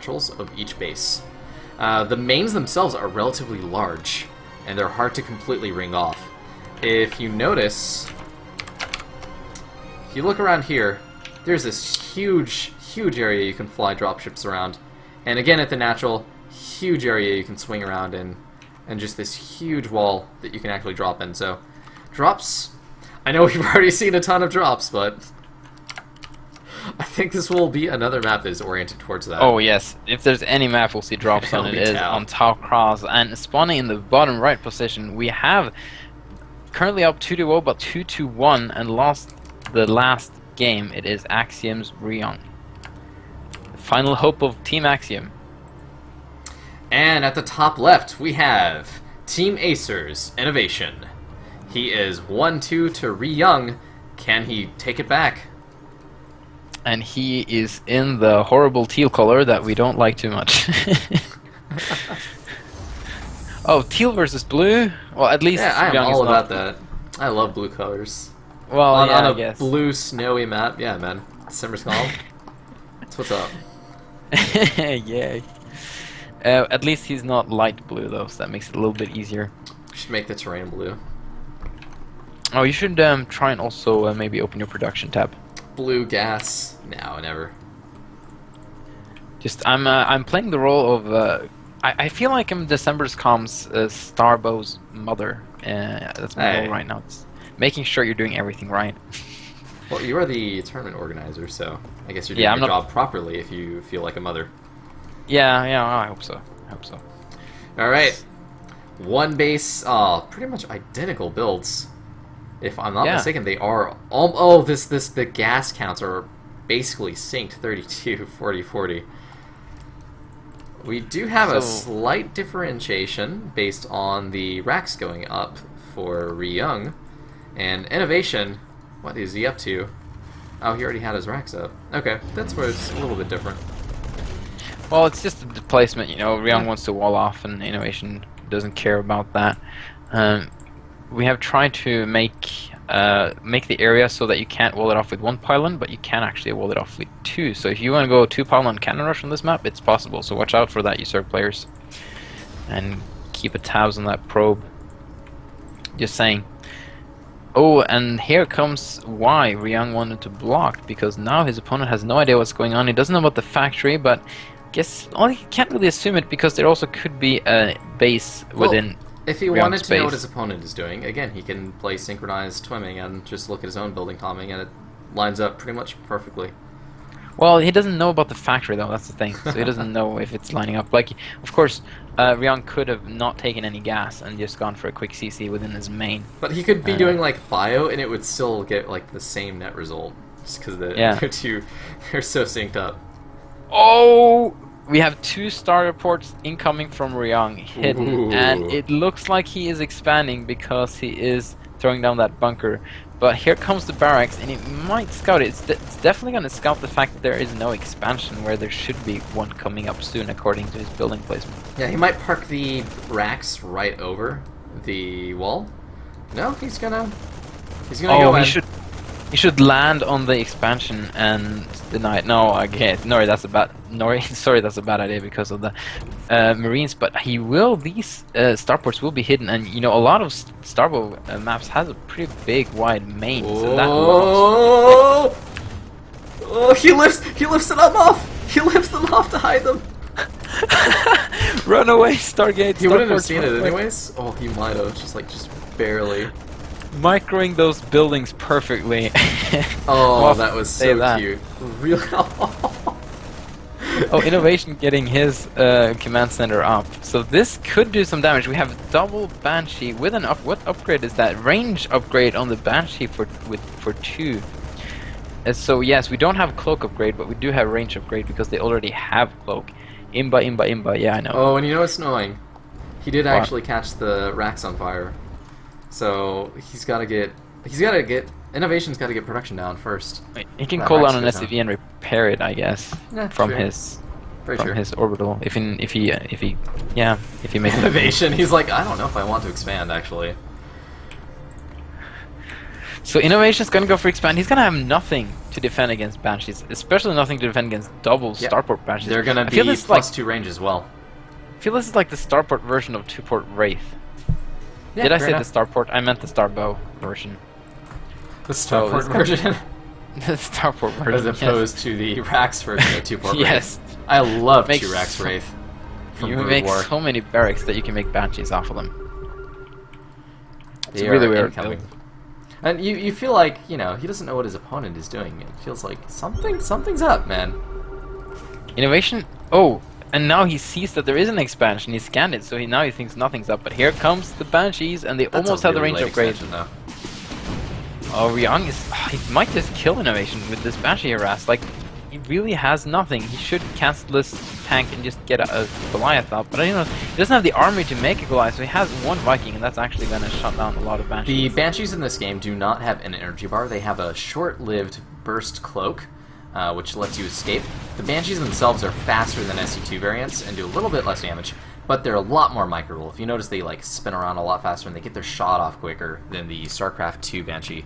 naturals of each base. The mains themselves are relatively large, and they're hard to completely ring off. If you notice, if you look around here, there's this huge area you can fly dropships around. And again, at the natural, huge area you can swing around in, and just this huge wall that you can actually drop in. So, drops, I know we've already seen a ton of drops, but I think this will be another map that is oriented towards that. Oh yes, if there's any map we'll see drops on, it is on top cross. And spawning in the bottom right position, we have currently up 2-0, but 2-1, and lost the last game. It is Axiom's Ryung. The final hope of Team Axiom. And at the top left, we have Team Acer's INnoVation. He is 1-2 to Ryung. Can he take it back? And he is in the horrible teal color that we don't like too much. Oh, teal versus blue? Well, at least yeah, I am Ryung all is about that. I love blue colors. Well, on, yeah, on a I guess. blue snowy map, yeah, man. December's called. That's what's up. Yay. At least he's not light blue though, so that makes it a little bit easier. Should make the terrain blue. Oh, you should try and also maybe open your production tab. Blue gas? No, never. Just I'm playing the role of I feel like I'm December's comms STARBOW's mother. That's my role right now. It's making sure you're doing everything right. Well, you are the tournament organizer, so I guess you're doing your job properly if you feel like a mother. Yeah, I hope so. I hope so. All right, one base, pretty much identical builds. If I'm not mistaken, they are all. The gas counts are basically synced 32, 40, 40. We do have a slight differentiation based on the racks going up for Ryung, and INnoVation. What is he up to? Oh, he already had his racks up. Okay, that's where it's a little bit different. Well, it's just the placement, you know. Ryung wants to wall off, and INnoVation doesn't care about that. We have tried to make the area so that you can't wall it off with one pylon, but you can actually wall it off with two. So if you want to go 2-pylon cannon rush on this map, it's possible. So watch out for that, you Zerg players, and keep a tabs on that probe. Just saying. Oh, and here comes why Ryung wanted to block, because now his opponent has no idea what's going on. He doesn't know about the factory, but guess he can't really assume it because there also could be a base within. If he wanted to know what his opponent is doing, again, he can play synchronized twimming and just look at his own building timing, and it lines up pretty much perfectly. Well, he doesn't know about the factory though, that's the thing. So he doesn't know if it's lining up. Like, of course, Ryung could have not taken any gas and just gone for a quick CC within his main. But he could be doing like bio, and it would still get like the same net result, just because they're so synced up. Oh, we have 2 star reports incoming from Ryung hidden, and it looks like he is expanding because he is throwing down that bunker. But here comes the barracks, and it might scout it. It's definitely going to scout the fact that there is no expansion where there should be one coming up soon, according to his building placement. Yeah, he might park the racks right over the wall. No, he's gonna go in. He should land on the expansion and deny it. No, okay, no, that's a bad. No, sorry, that's a bad idea because of the Marines. But he will. These starports will be hidden, and you know a lot of STARBOW maps has a pretty big, wide main. So that he lifts it up off. He lifts them off to hide them. Run away, Stargate. He wouldn't have seen it anyways. Oh, he might have. Just barely. Microing those buildings perfectly. Oh, that was so cute. Really? Oh, INnoVation getting his command center up. So this could do some damage. We have double Banshee with an what upgrade is that? Range upgrade on the Banshee for 2. So yes, we don't have cloak upgrade, but we do have range upgrade because they already have cloak. Imba. Yeah, I know. Oh, and you know what's annoying? He did actually catch the racks on fire. So he's got to get INnoVation's got to get production down first. He can call on an SCV and repair it, I guess, from his orbital. If he makes INnoVation, he's like, I don't know if I want to expand actually. So INnoVation's gonna go for expand. He's gonna have nothing to defend against Banshees, especially nothing to defend against double starport Banshees. They're gonna be +2 range as well. I feel this is like the starport version of 2-port Wraith. Yeah, Did I say enough. the starport? I meant the STARBOW version. The starport version? The starport version, as opposed to the Rax version of 2-port Yes. Wraith. I love 2 Rax Wraith. You make so many barracks that you can make Banshees off of them. It's They really are weird. incoming. And you feel like, you know, he doesn't know what his opponent is doing. It feels like something's up, man. INnoVation. Oh, and now he sees that there is an expansion. He scanned it, so now he thinks nothing's up. But here comes the Banshees, and they almost have the range upgrade. Oh, Ryung is... he might just kill INnoVation with this Banshee harass. Like, he really has nothing. He should cancel this tank and just get a Goliath out. But I don't know, he doesn't have the army to make a Goliath, so he has one Viking, and that's actually going to shut down a lot of Banshees. The Banshees in this game do not have an energy bar. They have a short-lived burst cloak, which lets you escape. The Banshees themselves are faster than SC2 variants and do a little bit less damage, but they're a lot more micro-roll. If you notice, they like spin around a lot faster and they get their shot off quicker than the StarCraft 2 Banshee.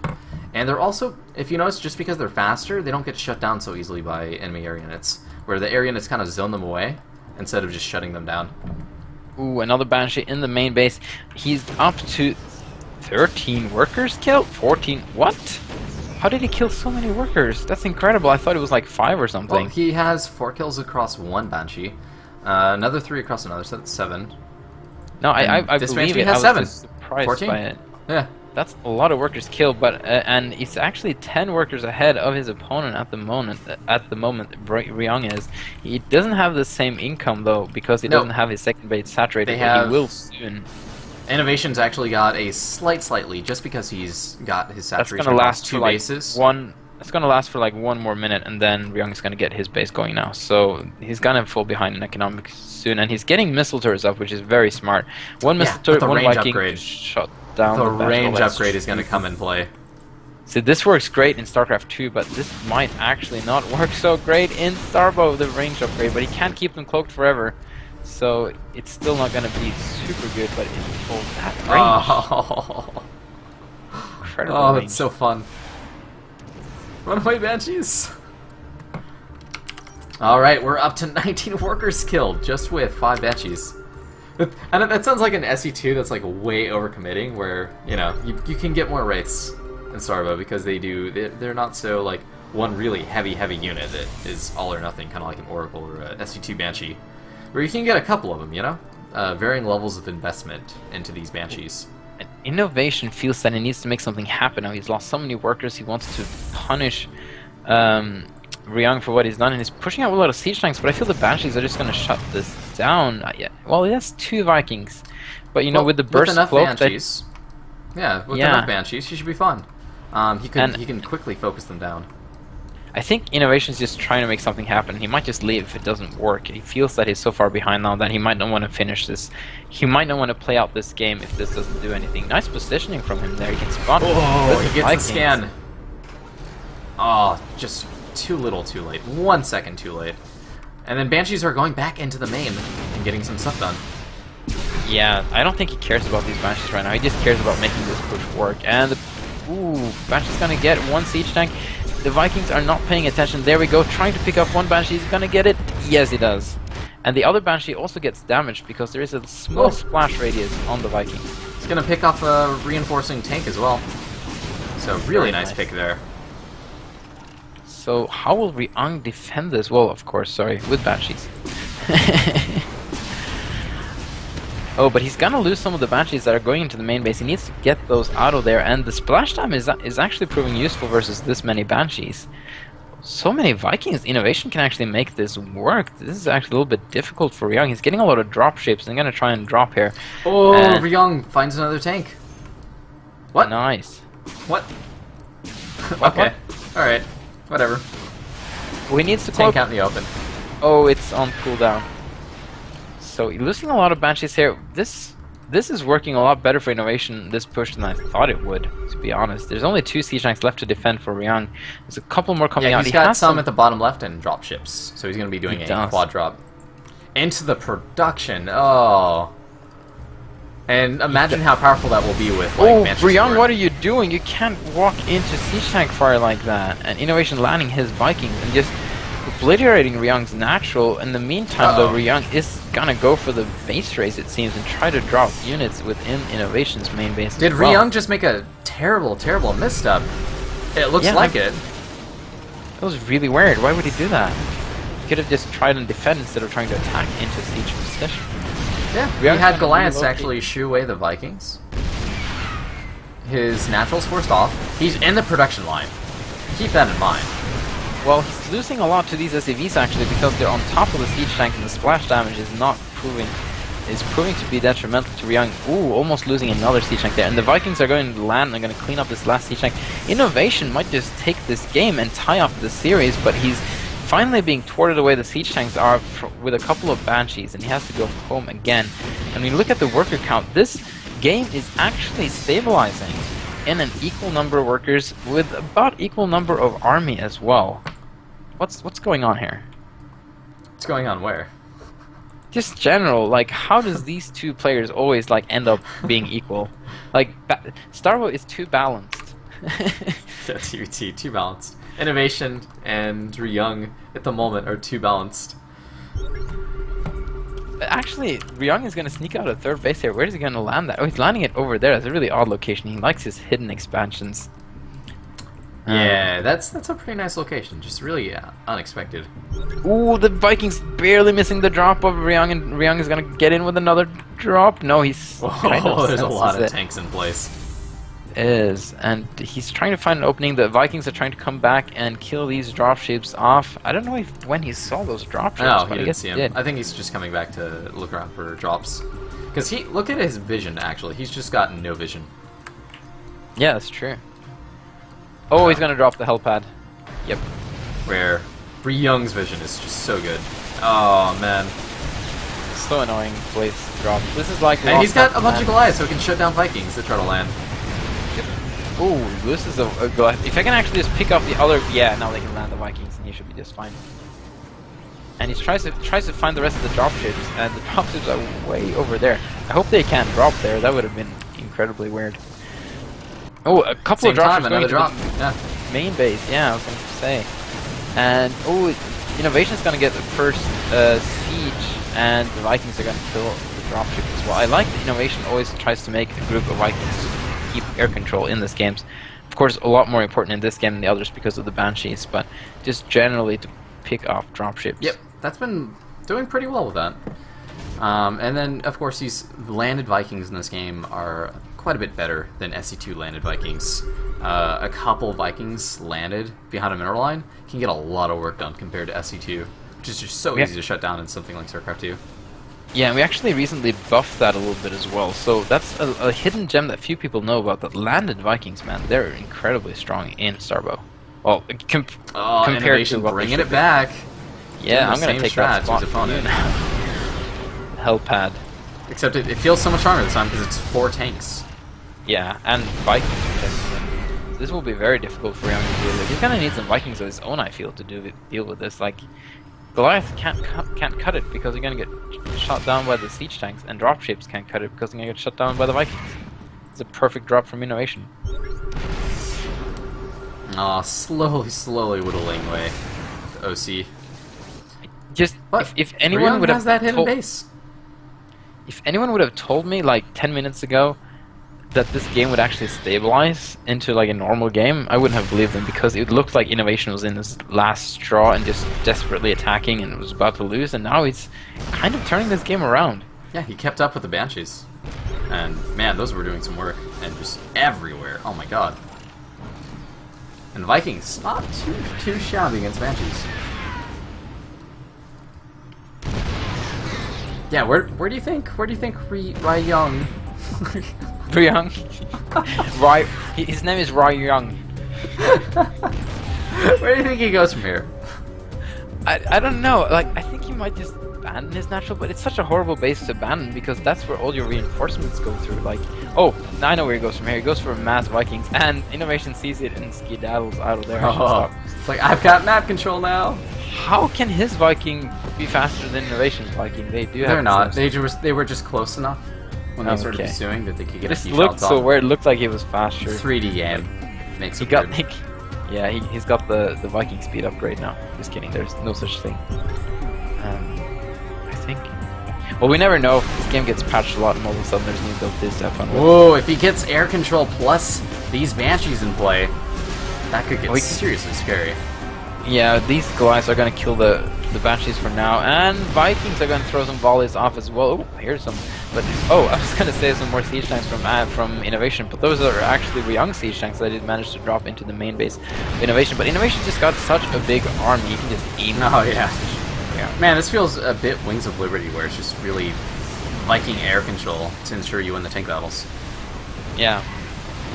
And they're also, if you notice, just because they're faster, they don't get shut down so easily by enemy air units, where the air units kind of zone them away instead of just shutting them down. Ooh, another Banshee in the main base. He's up to 13 workers killed? 14? What? How did he kill so many workers? That's incredible. I thought it was like 5 or something. Well, he has 4 kills across one Banshee, another 3 across another, so that's 7. No, I this believe Banshee it. has I 7. was just surprised 14? by it. Yeah. That's a lot of workers killed, but and it's actually 10 workers ahead of his opponent at the moment. Ryung is. He doesn't have the same income though because he doesn't have his second base saturated. But he will soon. INnoVation's actually got a slight lead just because he's got his saturation That's gonna last across 2 for like bases. It's gonna last for like 1 more minute, and then Ryung is gonna get his base going now. So he's gonna fall behind in economics soon, and he's getting missile turrets up, which is very smart. One missile turret, one Viking shot down. The range upgrade is gonna come in play. So this works great in StarCraft 2, but this might actually not work so great in STARBOW, the range upgrade. But he can't keep them cloaked forever, so it's still not gonna be super good. But it's that range. Oh, Incredible range. That's so fun. Run away, Banshees! Alright, we're up to 19 workers killed, just with 5 Banshees. And that sounds like an SE2 that's like way overcommitting, where, you know, you can get more Wraiths in STARBOW because they're not so like one really heavy unit that is all or nothing, kind of like an Oracle or a SE2 Banshee, where you can get a couple of them, you know? Varying levels of investment into these Banshees. INnoVation feels that he needs to make something happen now. He's lost so many workers. He wants to punish Ryung for what he's done, and he's pushing out a lot of siege tanks. But I feel the Banshees are just going to shut this down. Well, he has 2 Vikings, but you know, with the burst enough cloak, Banshees, with enough Banshees, he should be fine. He can quickly focus them down. I think INnoVation's just trying to make something happen. He might just leave if it doesn't work. He feels that he's so far behind now that he might not want to finish this. He might not want to play out this game if this doesn't do anything. Nice positioning from him there. He can spawn. Oh, he gets the scan. Oh, just too little too late. 1 second too late. And then Banshees are going back into the main and getting some stuff done. Yeah, I don't think he cares about these Banshees right now. He just cares about making this push work. And Banshee's gonna get 1 siege tank. The Vikings are not paying attention. There we go, trying to pick up 1 Banshee. He's gonna get it. Yes, he does. And the other Banshee also gets damaged because there is a small splash radius on the Vikings. He's gonna pick off a reinforcing tank as well. So really nice pick there. So how will Ryung defend this? Well, of course, sorry, with Banshees. Oh, but he's gonna lose some of the Banshees that are going into the main base. He needs to get those out of there, and the splash time is actually proving useful versus this many Banshees. So many Vikings. INnoVation can actually make this work. This is actually a little bit difficult for Ryung. He's getting a lot of drop ships. I'm gonna try and drop here. Oh, Ryung finds another tank. What? Nice. What? Okay. Alright. Whatever. We need to tank out in the open. Oh, it's on cooldown. So losing a lot of Banshees here. This is working a lot better for INnoVation this push than I thought it would, to be honest. There's only 2 siege tanks left to defend for Ryung. There's a couple more coming out. He's got some at the bottom left and drop ships, so he's going to be doing a quad drop. Into the production. Oh. And imagine how powerful that will be with like Banshee Ryung, support. what are you doing? You can't walk into siege tank fire like that. And INnoVation landing his Vikings and just obliterating Ryung's natural. In the meantime, though, Ryung is gonna go for the base race, it seems, and try to drop units within INnoVation's main base. Did Ryung just make a terrible, terrible misstep? It looks like it. That was really weird. Why would he do that? He could have just tried and defend instead of trying to attack into siege position. Yeah, he had Goliaths actually shoo away the Vikings. His natural's forced off. He's in the production line. Keep that in mind. Well, he's losing a lot to these SCVs actually because they're on top of the siege tank and the splash damage is proving to be detrimental to Ryung. Ooh, almost losing another siege tank there. And the Vikings are going to land and are going to clean up this last siege tank. INnoVation might just take this game and tie up the series, but he's finally being thwarted away. The siege tanks are with a couple of Banshees, and he has to go home again. And when you look at the worker count, this game is actually stabilizing in an equal number of workers with about equal number of army as well. What's going on here? What's going on where? Just general, like, how does these two players always like end up being equal? Like, STARBOW is too balanced. Yeah, too balanced. INnoVation and Ryung at the moment are too balanced. Actually, Ryung is going to sneak out of third base here. Where is he going to land that? Oh, he's landing it over there. That's a really odd location. He likes his hidden expansions. Yeah, that's a pretty nice location. Just really unexpected. Ooh, the Vikings barely missing the drop of Ryung, and Ryung is going to get in with another drop. No, he's kind of there's a lot of tanks in place. And he's trying to find an opening. The Vikings are trying to come back and kill these dropships off. I don't know when he saw those dropships. No, but he didn't see him. I think he's just coming back to look around for drops. Because look at his vision, actually. He's just got no vision. Yeah, that's true. Oh, he's gonna drop the helipad. Yep. Where Ryung's vision is just so good. Oh, man. So annoying place to drop. This is like... And he's got a bunch of Goliaths, so he can shut down Vikings that try to land. Ooh, this is a Goliath. If I can actually just pick up the other... Yeah, now they can land the Vikings and he should be just fine. And he tries to find the rest of the dropships, and the dropships are way over there. I hope they can't drop there. That would have been incredibly weird. Oh, a couple of drops going to the main base. Yeah, I was going to say. And, oh, INnoVation's going to get the first siege, and the Vikings are going to kill the dropship as well. I like that INnoVation always tries to make a group of Vikings to keep air control in this game. Of course, a lot more important in this game than the others because of the Banshees, but just generally to pick off dropships. Yep, that's been doing pretty well with that. And then, of course, these landed Vikings in this game are quite a bit better than SC2 landed Vikings. A couple Vikings landed behind a mineral line can get a lot of work done compared to SC2, which is just so easy to shut down in something like StarCraft 2. Yeah, and we actually recently buffed that a little bit as well, so that's a hidden gem that few people know about, that landed Vikings, man. They're incredibly strong in STARBOW. Well, compared to what bringing it back. Yeah, I'm going to take that spot opponent. Helipad. Except it feels so much stronger this time because it's 4 tanks. Yeah, and Vikings. This will be very difficult for Ryung to deal with. He's going to need some Vikings of his own, I feel, to deal with this. Like, Goliath can't cut it because you're going to get shot down by the siege tanks, and dropships can't cut it because you're going to get shut down by the Vikings. It's a perfect drop from INnoVation. Aw, slowly whittling away the OC. Just if anyone would have that hidden base. If anyone would have told me like 10 minutes ago that this game would actually stabilize into like a normal game, I wouldn't have believed them, because it looked like INnoVation was in this last straw and just desperately attacking and was about to lose, and now he's kind of turning this game around. Yeah, he kept up with the Banshees. And man, those were doing some work, and just everywhere. Oh my god. And Vikings, not too shabby against Banshees. Yeah, where do you think Ryung? Ryung. His name is Ryung. Where do you think he goes from here? I don't know. Like, I think he might just abandon his natural, but it's such a horrible base to abandon because that's where all your reinforcements go through. Like, oh, now I know where he goes from here. He goes for mass Vikings, and INnoVation sees it and skedaddles out of there. Oh, it's like, I've got map control now. How can his Viking be faster than INnoVation's Viking? They do have. They're not. They were just close enough. when they started pursuing that they could get a few looked shots so off. weird. It looked like he was faster. 3D game. Makes He it got weird. like, yeah, he's got the Viking speed upgrade now. Just kidding. There's no such thing. I think. Well, we never know. This game gets patched a lot, and all of a sudden there's new abilities to have fun with. Whoa! If he gets air control plus these Banshees in play, that could get seriously scary. Yeah, these guys are gonna kill the Banshees for now, and Vikings are gonna throw some volleys off as well. Oh, here's some. But I was gonna say some more siege tanks from INnoVation, but those are actually Ryung siege tanks that I did manage to drop into the main base of INnoVation. But INnoVation just got such a big army, you can just aim. Oh yeah. Man, this feels a bit Wings of Liberty, where it's just really Viking air control to ensure you win the tank battles. Yeah.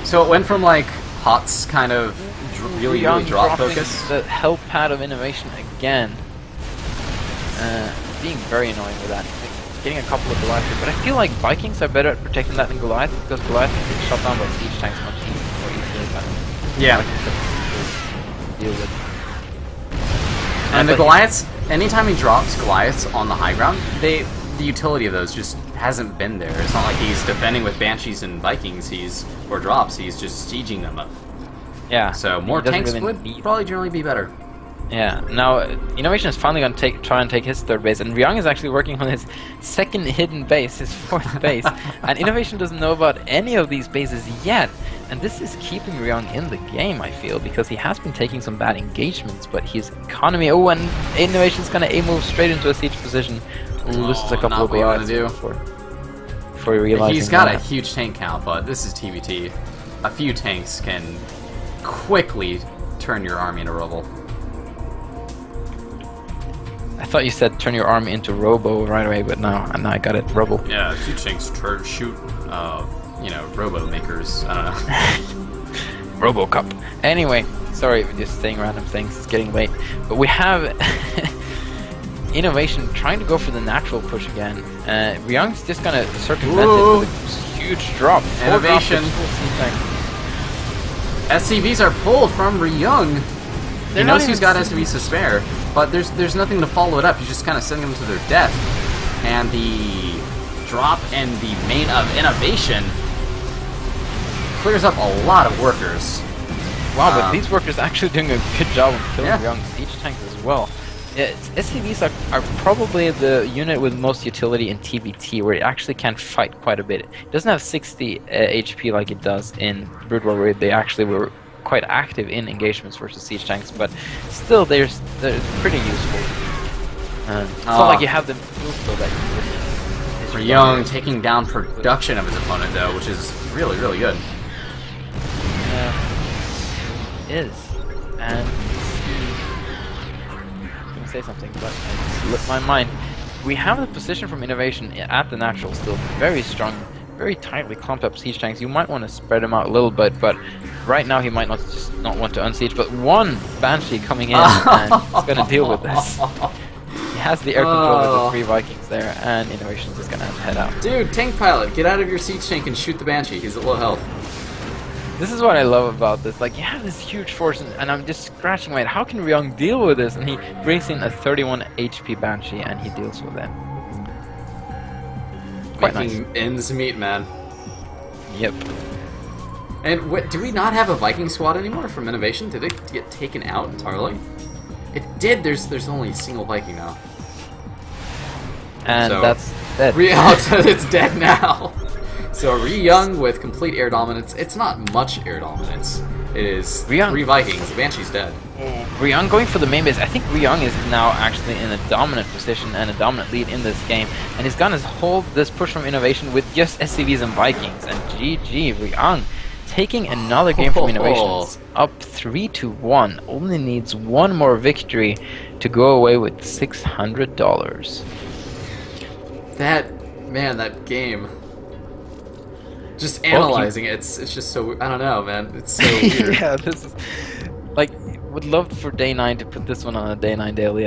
So it went from like HOTS kind of really drop focus. The help pad of INnoVation again. Being very annoying with that. Getting a couple of Goliaths, but I feel like Vikings are better at protecting that than Goliath, because Goliath can get shot down by siege tanks much more easily than deal with. And the Goliaths, anytime he drops Goliaths on the high ground, the utility of those just hasn't been there. It's not like he's defending with Banshees and Vikings, or drops, he's just sieging them up. Yeah. So more tanks would probably generally be better. Yeah, now INnoVation is finally going to try and take his third base, and Ryung is actually working on his second hidden base, his fourth base, and INnoVation doesn't know about any of these bases yet, and this is keeping Ryung in the game, I feel, because he has been taking some bad engagements, but his economy, and INnoVation is going to move straight into a siege position, loses a couple of guards before realizing he's got a huge tank count, but this is TBT. A few tanks can quickly turn your army into rubble. I thought you said turn your army into Robo right away, but now I got it. Rubble. Yeah, siege tanks shoot, Robo makers. I don't know. RoboCup. Anyway, sorry for just saying random things. It's getting late, but we have INnoVation trying to go for the natural push again. Ryung's just gonna circumvent it with a huge drop. INnoVation. SCVs are pulled from Ryung. He knows he's got SCVs to spare, but there's nothing to follow it up. He's just kind of sending them to their death. And the drop and the main of INnoVation clears up a lot of workers. Wow, but these workers actually doing a good job of killing Ryung siege tanks as well. Yeah, SCVs are probably the unit with most utility in TBT, where it actually can fight quite a bit. It doesn't have 60 HP like it does in Brood War, where they actually were quite active in engagements versus siege tanks, but still they're pretty useful. It's not like you have them so that Ryung taking down production of his opponent though, which is really, really good. It is. And I was gonna say something, but it slipped my mind. We have the position from INnoVation at the natural still very strong, very tightly clumped up siege tanks. You might want to spread them out a little bit, but right now he might not want to unsiege. But one Banshee coming in and he's going to deal with this. He has the air control with the 3 Vikings there, and INnoVation's just going to head out. Dude, tank pilot, get out of your siege tank and shoot the Banshee. He's at low health. This is what I love about this. Like, you have this huge force, and I'm just scratching my head. How can Ryung deal with this? And he brings in a 31 HP Banshee, and he deals with it. Quite Making nice. ends meet, man. Yep. And what, do we not have a Viking squad anymore from INnoVation? Did it get taken out entirely? It did. There's only a single Viking now. And so, that's dead. It's dead now. So Ryung with complete air dominance. It's not much air dominance. It is 3 Vikings. The Banshee's dead. Ryung going for the main base. I think Ryung is now actually in a dominant position and a dominant lead in this game. And he's gonna hold this push from INnoVation with just SCVs and Vikings. And GG, Ryung taking another game from INnoVation. It's up 3-1. Only needs one more victory to go away with $600. That game. Just analyzing it, it's just so, I don't know, man. It's so weird. Yeah, this is like, would love for day 9 to put this one on a day 9 daily.